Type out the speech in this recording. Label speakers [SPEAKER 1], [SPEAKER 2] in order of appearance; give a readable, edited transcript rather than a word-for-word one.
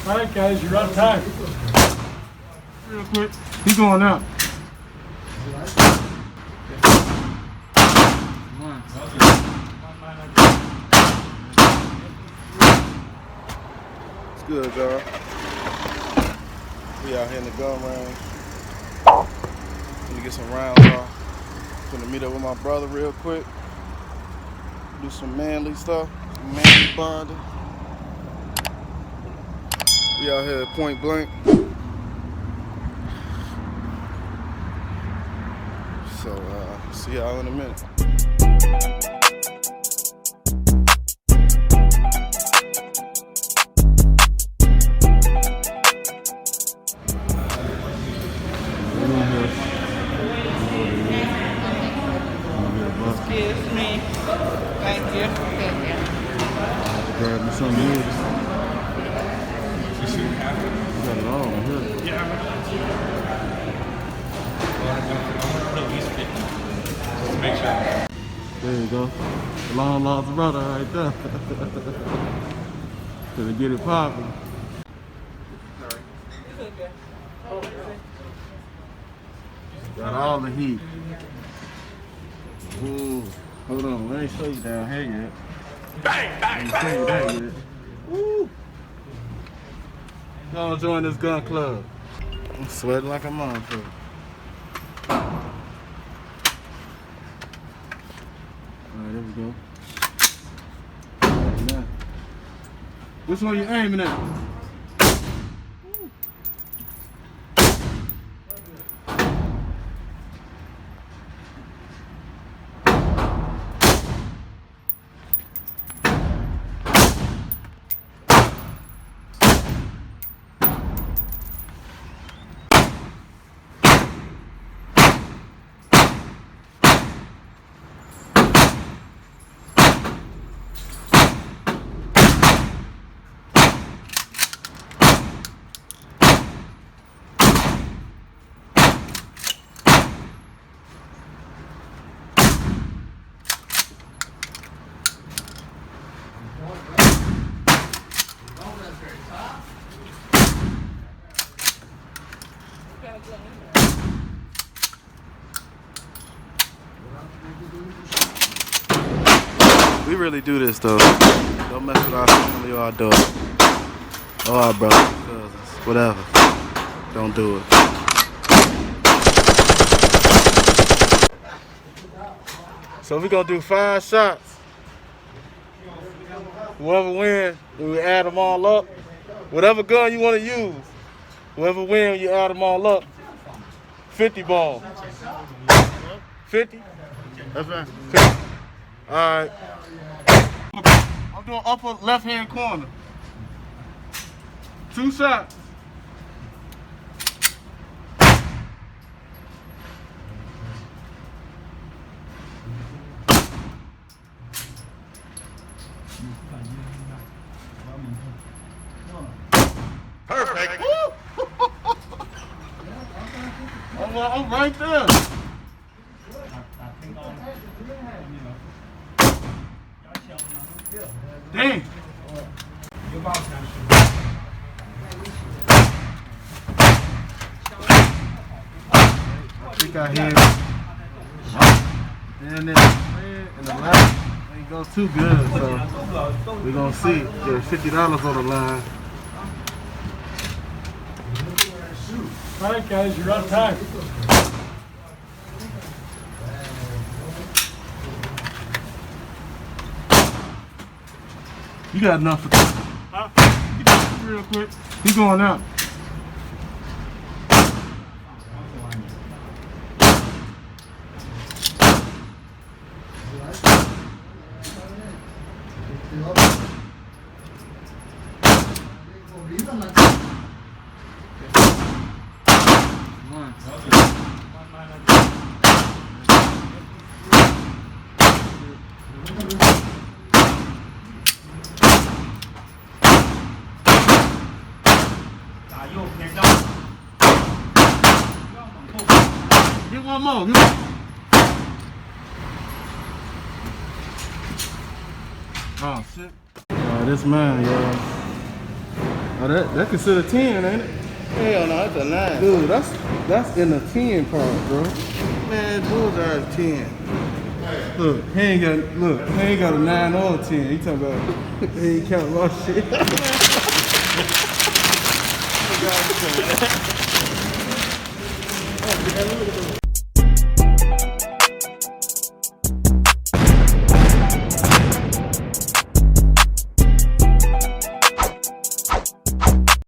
[SPEAKER 1] All right, guys, you're out of time.
[SPEAKER 2] Real quick. He's going out. It's good, y'all. We out here in the gun range. Gonna get some rounds off. Gonna meet up with my brother real quick. Do some manly stuff, some manly bonding. We out here at point blank. So, see y'all in a minute.
[SPEAKER 3] Excuse me. Thank you.
[SPEAKER 2] Grab me some meals. You got it all in here.
[SPEAKER 4] Yeah. Just to make sure.
[SPEAKER 2] There you go. Long lost brother right there. Gonna get it popping. Got all the heat. Ooh. Hold on, let me show you down here yet.
[SPEAKER 4] Bang, bang,
[SPEAKER 2] Let me show you that yet. Woo! Come join this gun club. I'm sweating like a motherfucker. Alright, there we go. Now, which one you aiming at? We really do this though. Don't mess with our family or our daughter. Or our brothers, cousins, whatever. Don't do it. So we're gonna do 5 shots. Whoever wins, we add them all up. Whatever gun you want to use, whoever wins, you add them all up. 50 ball. 50? That's right. 50. Alright. I'm doing upper left hand corner. 2 shots.
[SPEAKER 4] Perfect.
[SPEAKER 2] I'm right there. Dang. I think I hit and then the left ain't go too good, so we're gonna see. There's $50 on the line.
[SPEAKER 1] All right, guys, you're out of time.
[SPEAKER 2] You got enough for this. Huh? Real quick. He's going out. Get one more. Oh shit. This man, y'all. Oh, that considered 10, ain't it?
[SPEAKER 3] Hell no, it's a 9.
[SPEAKER 2] Dude, that's in the 10 part, bro.
[SPEAKER 3] Man, bullseye is 10.
[SPEAKER 2] Look, he ain't got a 9 or a 10. He talking about he ain't counting my shit.